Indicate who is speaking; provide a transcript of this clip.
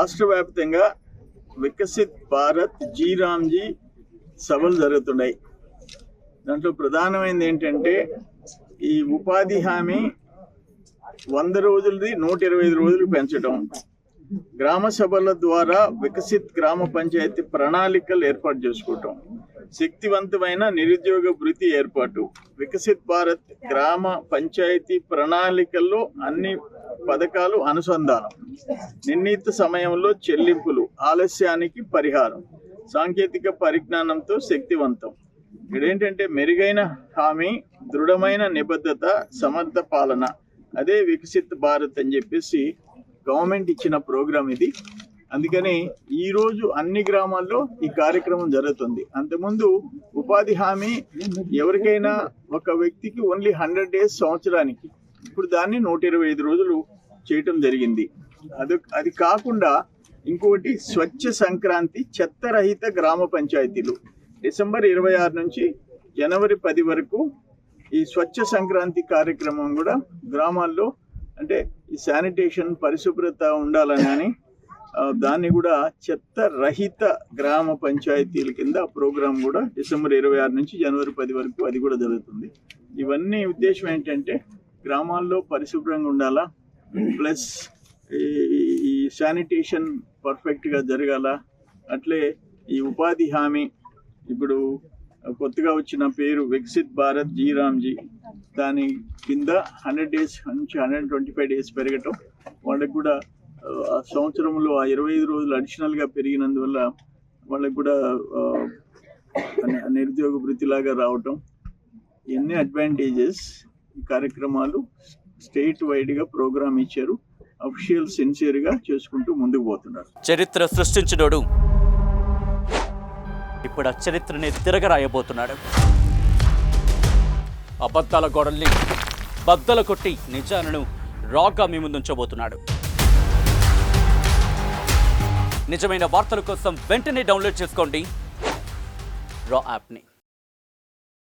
Speaker 1: రాష్ట్ర వ్యాప్తంగా వికసిత్ భారత్ జీరామ్జీ సభలు జరుగుతున్నాయి. దాంట్లో ప్రధానమైనది ఏంటంటే ఈ ఉపాధి హామీ 100 రోజులది 125 రోజులు పెంచడం, గ్రామ సభల ద్వారా వికసిత్ గ్రామ పంచాయతీ ప్రణాళికలు ఏర్పాటు చేసుకోవటం, శక్తివంతమైన నిరుద్యోగ భృతి ఏర్పాటు, వికసిత్ భారత్ గ్రామ పంచాయతీ ప్రణాళికల్లో అన్ని పథకాలు అనుసంధానం, నిర్ణీత సమయంలో చెల్లింపులు, ఆలస్యానికి పరిహారం, సాంకేతిక పరిజ్ఞానంతో శక్తివంతం. ఇదేంటంటే మెరుగైన హామీ, దృఢమైన నిబద్ధత, సమర్థ పాలన, అదే వికసిత్ భారత్ అని చెప్పేసి గవర్నమెంట్ ఇచ్చిన ప్రోగ్రాం ఇది. అందుకని ఈరోజు అన్ని గ్రామాల్లో ఈ కార్యక్రమం జరుగుతుంది. అంతకుముందు ఉపాధి హామీ ఎవరికైనా ఒక వ్యక్తికి ఓన్లీ 100 డేస్ సంవత్సరానికి, ఇప్పుడు దాన్ని 125 రోజులు చేయటం జరిగింది. అది కాకుండా ఇంకొకటి స్వచ్ఛ సంక్రాంతి చెత్తరహిత గ్రామ పంచాయతీలు డిసెంబర్ 26 నుంచి జనవరి 10 వరకు ఈ స్వచ్ఛ సంక్రాంతి కార్యక్రమం కూడా గ్రామాల్లో, అంటే ఈ శానిటేషన్ పరిశుభ్రత ఉండాలని దాన్ని కూడా చెత్త రహిత గ్రామ పంచాయతీల కింద ప్రోగ్రాం కూడా డిసెంబర్ 26 నుంచి జనవరి 10 వరకు అది కూడా జరుగుతుంది. ఇవన్నీ ఉద్దేశం ఏంటంటే గ్రామాల్లో పరిశుభ్రంగా ఉండాలా, ప్లస్ ఈ శానిటేషన్ పర్ఫెక్ట్గా జరగాల. అట్లే ఈ ఉపాధి హామీ ఇప్పుడు కొత్తగా వచ్చిన పేరు వికసిత్ భారత్ జీరామ్జీ, దాని కింద 100 డేస్ నుంచి 125 డేస్ పెరగటం, వాళ్ళకి కూడా ఆ సంవత్సరంలో ఆ 25 రోజులు అడిషనల్గా పెరిగినందువల్ల వాళ్ళకి కూడా నిరుద్యోగ వృత్తిలాగా రావటం, ఎన్ని అడ్వాంటేజెస్ ఈ కార్యక్రమాలు స్టేట్ వైడ్గా ప్రోగ్రామ్ ఇచ్చారు. అఫీషియల్ సిన్సియర్గా చేసుకుంటూ ముందుకు పోతున్నారు.
Speaker 2: చరిత్ర సృష్టించినోడు ఇప్పుడు ఆ చరిత్రని తిరగరాయబోతున్నాడు. అబద్ధాల గోడల్ని బద్దలు కొట్టి నిజాలను రాగా మీ ముందుంచబోతున్నాడు. నిజమైన వార్తల కోసం వెంటనే డౌన్లోడ్ చేసుకోండి రా యాప్ని.